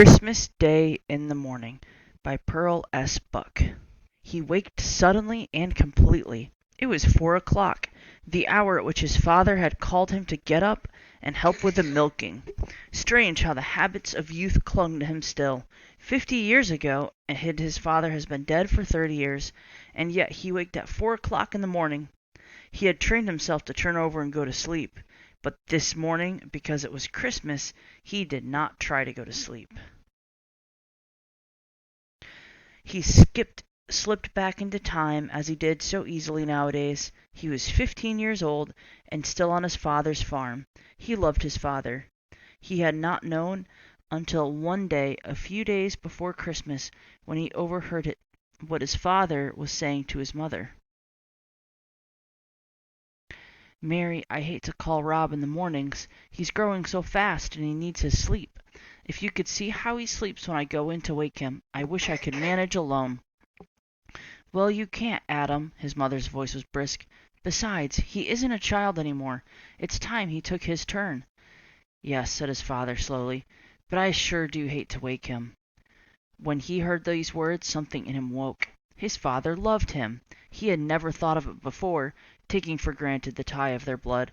Christmas Day in the Morning by Pearl S. Buck. He waked suddenly and completely. It was 4 o'clock, the hour at which his father had called him to get up and help with the milking. Strange how the habits of youth clung to him still. 50 years ago, and his father has been dead for 30 years, and yet he waked at 4 o'clock in the morning. He had trained himself to turn over and go to sleep, but this morning, because it was Christmas, he did not try to go to sleep. He slipped back into time as he did so easily nowadays. He was 15 years old and still on his father's farm. He loved his father. He had not known until one day, a few days before Christmas, when he overheard what his father was saying to his mother. "Mary, I hate to call Rob in the mornings. He's growing so fast and he needs his sleep. If you could see how he sleeps when I go in to wake him, I wish I could manage alone." "Well, you can't, Adam." His mother's voice was brisk. "Besides, he isn't a child any more. It's time he took his turn." "Yes," said his father slowly, "but I sure do hate to wake him." When he heard these words, something in him woke. His father loved him. He had never thought of it before, taking for granted the tie of their blood.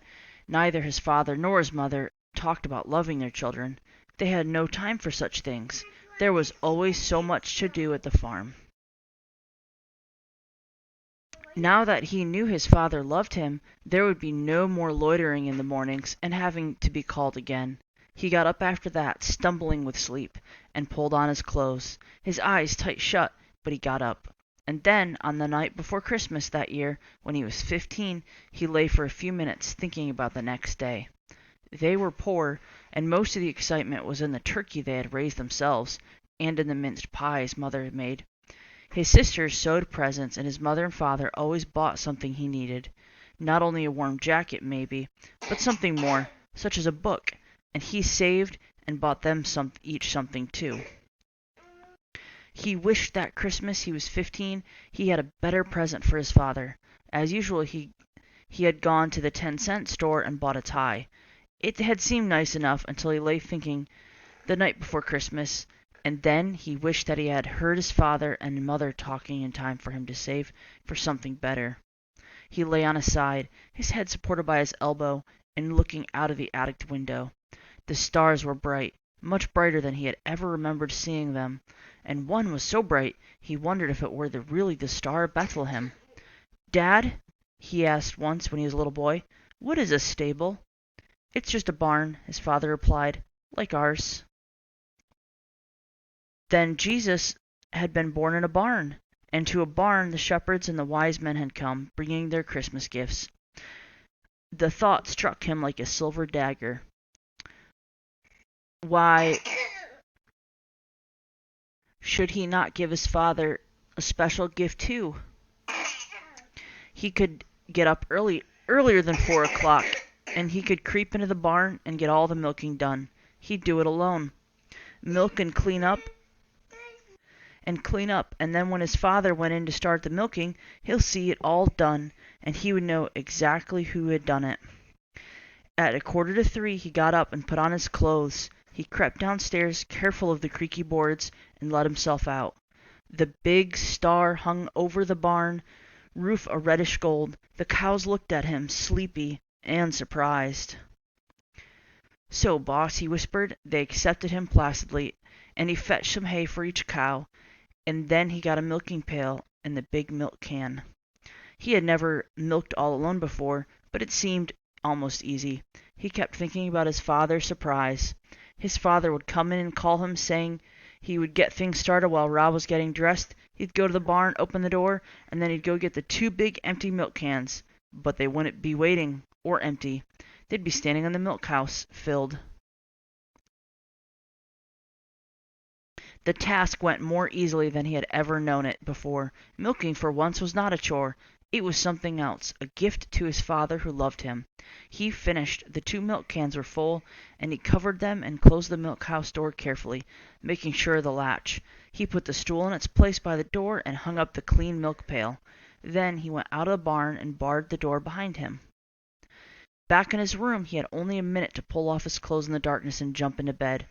Neither his father nor his mother talked about loving their children. They had no time for such things. There was always so much to do at the farm. Now that he knew his father loved him, there would be no more loitering in the mornings and having to be called again. He got up after that, stumbling with sleep, and pulled on his clothes, his eyes tight shut, but he got up. And then, on the night before Christmas that year, when he was 15, he lay for a few minutes thinking about the next day. They were poor, and most of the excitement was in the turkey they had raised themselves, and in the minced pies Mother had made. His sisters sewed presents, and his mother and father always bought something he needed. Not only a warm jacket, maybe, but something more, such as a book, and he saved and bought them each something too. He wished that Christmas he was 15 he had a better present for his father. As usual, he had gone to the 10-cent store and bought a tie. It had seemed nice enough until he lay thinking the night before Christmas, and then he wished that he had heard his father and mother talking in time for him to save for something better. He lay on his side, his head supported by his elbow, and looking out of the attic window. The stars were bright, much brighter than he had ever remembered seeing them, and one was so bright he wondered if it were really the Star of Bethlehem. "Dad," he asked once when he was a little boy, "what is a stable?" "It's just a barn," his father replied, "like ours." Then Jesus had been born in a barn, and to a barn the shepherds and the wise men had come, bringing their Christmas gifts. The thought struck him like a silver dagger. Why should he not give his father a special gift too? He could get up earlier than 4 o'clock, and he could creep into the barn and get all the milking done. He'd do it alone. Milk and clean up, and then when his father went in to start the milking, he'll see it all done, and he would know exactly who had done it. At 2:45 he got up and put on his clothes. He crept downstairs, careful of the creaky boards, and let himself out. The big star hung over the barn roof, a reddish gold. The cows looked at him, sleepy and surprised. "So, boss," he whispered. They accepted him placidly, and he fetched some hay for each cow, and then he got a milking pail and the big milk can. He had never milked all alone before, but it seemed almost easy. He kept thinking about his father's surprise. His father would come in and call him, saying he would get things started while Rob was getting dressed. He'd go to the barn, open the door, and then he'd go get the 2 big empty milk cans. But they wouldn't be waiting, or empty. They'd be standing on the milk house, filled. The task went more easily than he had ever known it before. Milking for once was not a chore. It was something else, a gift to his father who loved him. He finished. The 2 milk cans were full, and he covered them and closed the milk house door carefully, making sure of the latch. He put the stool in its place by the door and hung up the clean milk pail. Then he went out of the barn and barred the door behind him. Back in his room, he had only a minute to pull off his clothes in the darkness and jump into bed.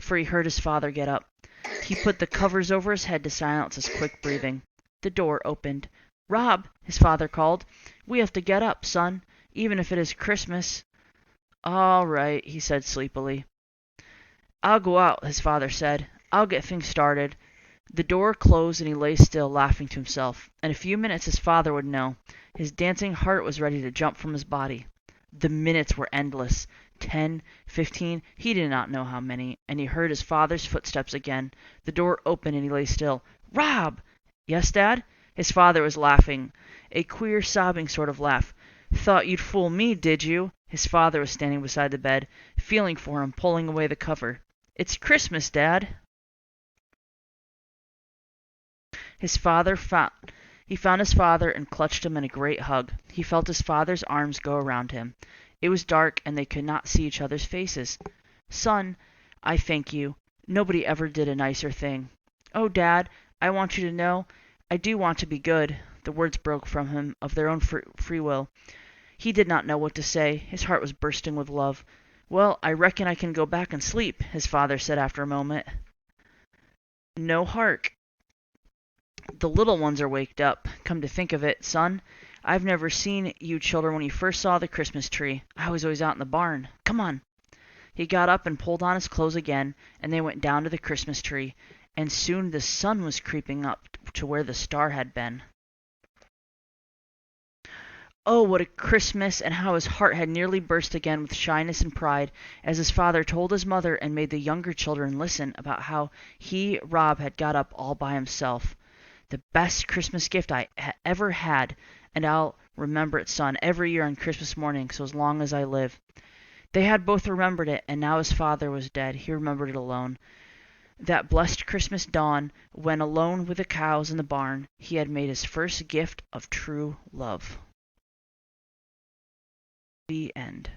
for he heard his father get up. He put the covers over his head to silence his quick breathing. The door opened. "Rob," his father called, "we have to get up, son, even if it is Christmas." "All right," he said sleepily. "I'll go out," his father said. "I'll get things started." The door closed and he lay still, laughing to himself. In a few minutes his father would know. His dancing heart was ready to jump from his body. The minutes were endless. 10, 15, he did not know how many, and he heard his father's footsteps again. The door opened and he lay still. "Rob!" "Yes, Dad?" His father was laughing, a queer, sobbing sort of laugh. "Thought you'd fool me, did you?" His father was standing beside the bed, feeling for him, pulling away the cover. "It's Christmas, Dad." He found his father and clutched him in a great hug. He felt his father's arms go around him. It was dark, and they could not see each other's faces. "Son, I thank you. Nobody ever did a nicer thing." "Oh, Dad, I want you to know I do want to be good." The words broke from him of their own free will. He did not know what to say. His heart was bursting with love. "Well, I reckon I can go back and sleep," his father said after a moment. "No, hark. The little ones are waked up. Come to think of it, son, I've never seen you children when you first saw the Christmas tree. I was always out in the barn. Come on." He got up and pulled on his clothes again, and they went down to the Christmas tree, and soon the sun was creeping up to where the star had been. Oh, what a Christmas, and how his heart had nearly burst again with shyness and pride, as his father told his mother and made the younger children listen about how he, Rob, had got up all by himself. "The best Christmas gift I ever had, and I'll remember it, son, every year on Christmas morning, so as long as I live." They had both remembered it, and now his father was dead. He remembered it alone. That blessed Christmas dawn, when alone with the cows in the barn, he had made his first gift of true love. The end.